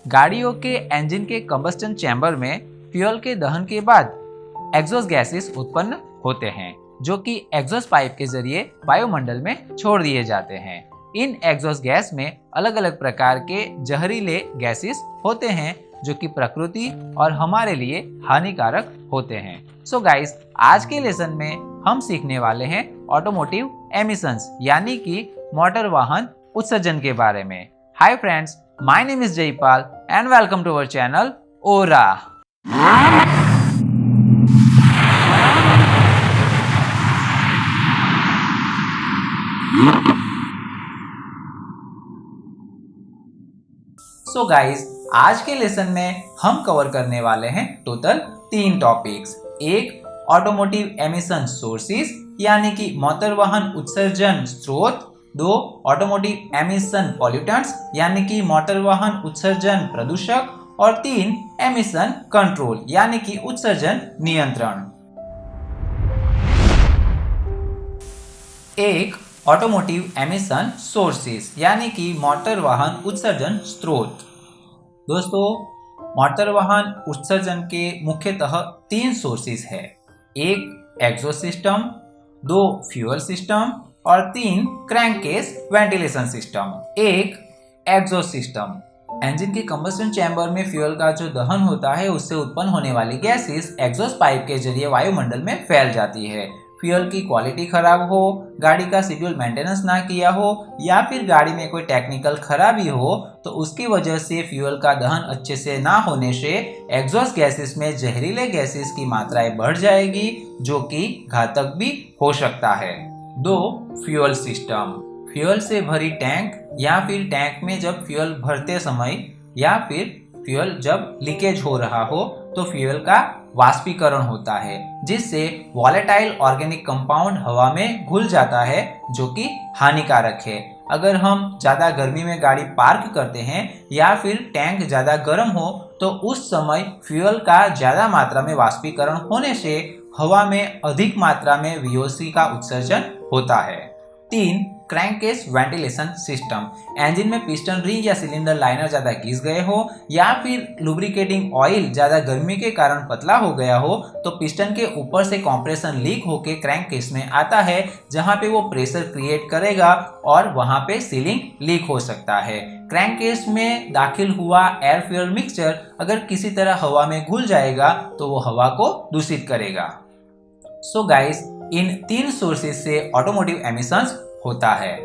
गाड़ियों के इंजन के कंबस्टन चैम्बर में फ्यूल के दहन के बाद एग्जॉस्ट गैसेस उत्पन्न होते हैं जो कि एग्जॉस्ट पाइप के जरिए वायुमंडल में छोड़ दिए जाते हैं। इन एग्जॉस्ट गैस में अलग अलग प्रकार के जहरीले गैसेस होते हैं जो कि प्रकृति और हमारे लिए हानिकारक होते हैं। सो गाइस, आज के लेसन में हम सीखने वाले हैं ऑटोमोटिव एमिशंस यानी कि मोटर वाहन उत्सर्जन के बारे में। Hi friends, my name is Jaipal and welcome to our channel Aura. So guys, आज के लेसन में हम कवर करने वाले हैं टोटल 3 टॉपिक्स। एक, ऑटोमोटिव एमिशन सोर्सेस यानी कि मोटर वाहन उत्सर्जन स्रोत। 2, ऑटोमोटिव एमिशन पॉल्यूटेंट्स यानी कि मोटर वाहन उत्सर्जन प्रदूषक। और 3, एमिशन कंट्रोल यानी कि उत्सर्जन नियंत्रण। एक, ऑटोमोटिव एमिशन सोर्सेस यानी कि मोटर वाहन उत्सर्जन स्रोत। दोस्तों, मोटर वाहन उत्सर्जन के मुख्यतः 3 सोर्सेस है। एक, एग्जॉस्ट सिस्टम, 2, फ्यूल सिस्टम और 3, क्रैंककेस वेंटिलेशन सिस्टम। एक, एग्जॉस्ट सिस्टम। इंजन के कंबस्टन चैम्बर में फ्यूल का जो दहन होता है उससे उत्पन्न होने वाली गैसेस एग्जॉस्ट पाइप के जरिए वायुमंडल में फैल जाती है। फ्यूल की क्वालिटी खराब हो, गाड़ी का शेड्यूल मेंटेनेंस ना किया हो या फिर गाड़ी में कोई टेक्निकल खराबी हो तो उसकी वजह से फ्यूल का दहन अच्छे से ना होने से एग्जॉस्ट गैसेस में जहरीले गैसेस की मात्राएं बढ़ जाएगी जो कि घातक भी हो सकता है। 2, फ्यूल सिस्टम। फ्यूल से भरी टैंक या फिर टैंक में जब फ्यूल भरते समय या फिर फ्यूल जब लीकेज हो रहा हो तो फ्यूल का वाष्पीकरण होता है जिससे वॉलेटाइल ऑर्गेनिक कंपाउंड हवा में घुल जाता है जो कि हानिकारक है। अगर हम ज़्यादा गर्मी में गाड़ी पार्क करते हैं या फिर टैंक ज़्यादा गर्म हो तो उस समय फ्यूल का ज़्यादा मात्रा में वाष्पीकरण होने से हवा में अधिक मात्रा में VOC का उत्सर्जन होता है। 3, क्रैंककेस वेंटिलेशन सिस्टम। इंजन में पिस्टन रिंग या सिलेंडर लाइनर ज़्यादा घिस गए हो या फिर लुब्रिकेटिंग ऑयल ज़्यादा गर्मी के कारण पतला हो गया हो तो पिस्टन के ऊपर से कंप्रेशन लीक होकर क्रैंककेस में आता है जहां पे वो प्रेशर क्रिएट करेगा और वहां पे सीलिंग लीक हो सकता है। क्रैंककेस में दाखिल हुआ एयर फ्यूल मिक्सचर अगर किसी तरह हवा में घुल जाएगा तो वो हवा को दूषित करेगा। सो गाइस, इन 3 सोर्सेस से ऑटोमोटिव एमिशंस होता है।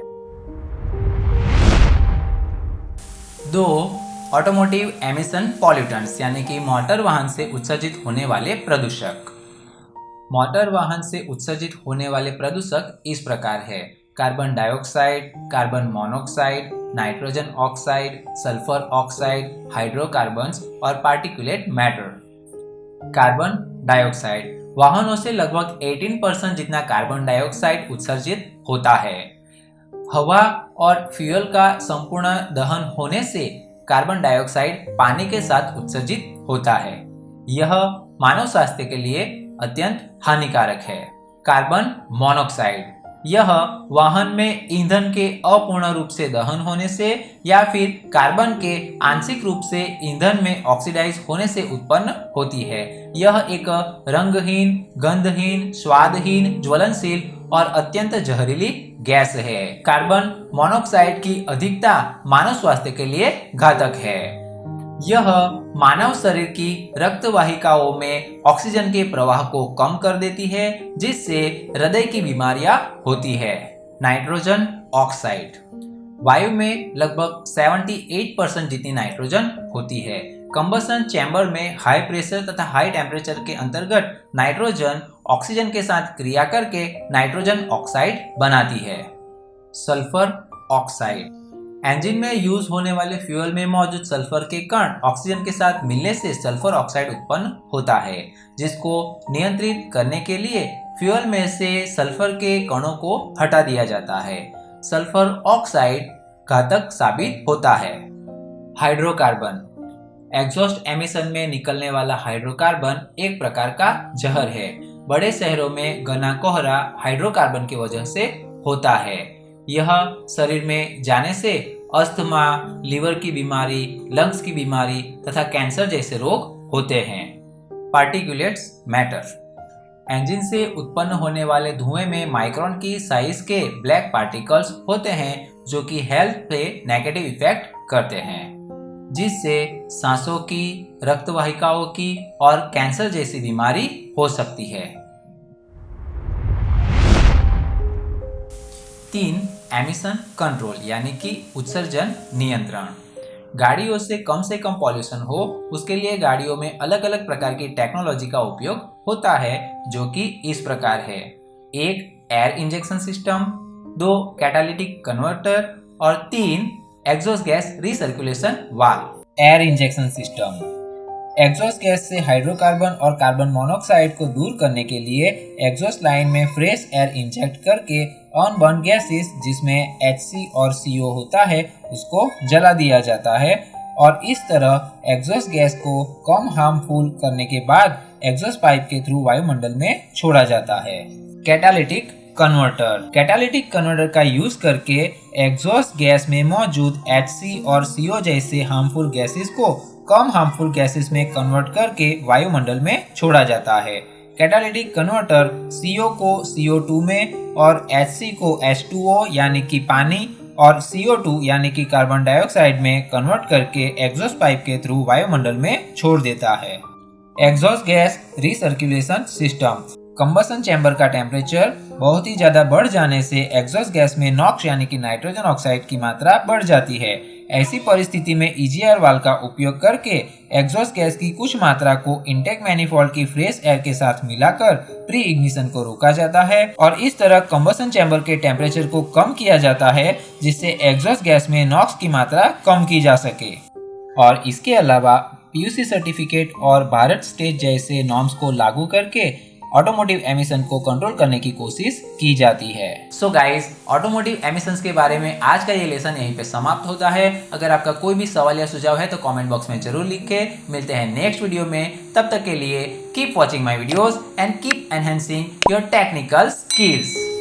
2, ऑटोमोटिव एमिशन पॉल्यूटेंट्स यानी कि मोटर वाहन से उत्सर्जित होने वाले प्रदूषक। मोटर वाहन से उत्सर्जित होने वाले प्रदूषक इस प्रकार है: carbon dioxide, carbon monoxide, nitrogen oxide, sulphur oxide, hydrocarbons और पार्टिकुलेट मैटर। कार्बन डाइऑक्साइड, वाहनों से लगभग 18% जितना कार्बन डाइऑक्साइड उत्सर्जित होता है। हवा और फ्यूल का संपूर्ण दहन होने से कार्बन डाइऑक्साइड पानी के साथ उत्सर्जित होता है। यह मानव स्वास्थ्य के लिए अत्यंत हानिकारक है। कार्बन मोनोऑक्साइड, यह वाहन में ईंधन के अपूर्ण रूप से दहन होने से या फिर कार्बन के आंशिक रूप से ईंधन में ऑक्सीडाइज होने से उत्पन्न होती है। यह एक रंगहीन, गंधहीन, स्वादहीन, ज्वलनशील और अत्यंत जहरीली गैस है। कार्बन मोनोऑक्साइड की अधिकता मानव स्वास्थ्य के लिए घातक है। यह मानव शरीर की रक्त वाहिकाओं में ऑक्सीजन के प्रवाह को कम कर देती है जिससे हृदय की बीमारियां होती है। नाइट्रोजन ऑक्साइड, वायु में लगभग 78% जितनी नाइट्रोजन होती है। कंबस्टन चैम्बर में हाई प्रेशर तथा हाई टेम्परेचर के अंतर्गत नाइट्रोजन ऑक्सीजन के साथ क्रिया करके नाइट्रोजन ऑक्साइड बनाती है। सल्फर ऑक्साइड, इंजन में यूज होने वाले फ्यूल में मौजूद सल्फर के कण ऑक्सीजन के साथ मिलने से सल्फर ऑक्साइड उत्पन्न होता है जिसको नियंत्रित करने के लिए फ्यूल में से सल्फर के कणों को हटा दिया जाता है। सल्फर ऑक्साइड घातक साबित होता है। हाइड्रोकार्बन, एग्जॉस्ट एमिशन में निकलने वाला हाइड्रोकार्बन एक प्रकार का जहर है। बड़े शहरों में घना कोहरा हाइड्रोकार्बन की वजह से होता है। यह शरीर में जाने से अस्थमा, लीवर की बीमारी, लंग्स की बीमारी तथा कैंसर जैसे रोग होते हैं। Particulates matter. इंजन से उत्पन्न होने वाले धुएं में माइक्रोन की साइज के ब्लैक पार्टिकल्स होते हैं जो कि हेल्थ पे नेगेटिव इफेक्ट करते हैं, जिससे सांसों की, रक्त वाहिकाओं की और कैंसर जैसी बीमारी हो सकती है। 3. एमिशन कंट्रोल यानी कि उत्सर्जन नियंत्रण। गाड़ियों से कम पॉल्यूशन हो उसके लिए गाड़ियों में अलग अलग प्रकार की टेक्नोलॉजी का उपयोग होता है, जो कि इस प्रकार है। 1. Air injection system, 2. Catalytic converter और 3. Exhaust gas recirculation valve. Air injection system exhaust gas से हाइड्रोकार्बन और कार्बन मोनोऑक्साइड को दूर करने के लिए एग्जॉस्ट लाइन में फ्रेश एयर इंजेक्ट करके अनबर्न गैसेस जिसमें HC और CO होता है उसको जला दिया जाता है और इस तरह एग्जॉस्ट गैस को कम हार्मफुल करने के बाद एग्जॉस्ट पाइप के थ्रू वायुमंडल में छोड़ा जाता है। कैटालिटिक कन्वर्टर का यूज करके एग्जॉस्ट गैस में मौजूद HC और CO जैसे हार्मफुल गैसेस को कम हार्मफुल गैसेस में कन्वर्ट करके वायुमंडल में छोड़ा जाता है। कैटालिटिक कन्वर्टर CO को CO2 में और HC को H2O यानी कि पानी और CO2 यानी कि कार्बन डाइऑक्साइड में कन्वर्ट करके एग्जॉस्ट पाइप के थ्रू वायुमंडल में छोड़ देता है। Exhaust gas recirculation system combustion chamber का टेम्परेचर बहुत ही ज्यादा बढ़ जाने से एग्जॉस्ट गैस में नॉक्स यानी कि नाइट्रोजन ऑक्साइड की मात्रा बढ़ जाती है। ऐसी परिस्थिति में EGR वाल्व का उपयोग करके एग्जॉस्ट गैस की कुछ मात्रा को इनटेक मैनिफोल्ड की फ्रेश एयर के साथ मिलाकर प्री इग्निशन को रोका जाता है और इस तरह कंबसन चैम्बर के टेम्परेचर को कम किया जाता है, जिससे एग्जॉस्ट गैस में नॉक्स की मात्रा कम की जा सके। और इसके अलावा PUC सर्टिफिकेट और भारत स्टेज जैसे नॉर्म्स को लागू करके ऑटोमोटिव एमिशन को कंट्रोल करने की कोशिश की जाती है। सो गाइस, ऑटोमोटिव एमिशंस के बारे में आज का ये लेसन यहीं पे समाप्त होता है। अगर आपका कोई भी सवाल या सुझाव है तो कमेंट बॉक्स में जरूर लिखें। मिलते हैं नेक्स्ट वीडियो में, तब तक के लिए keep watching my videos and keep enhancing your technical skills.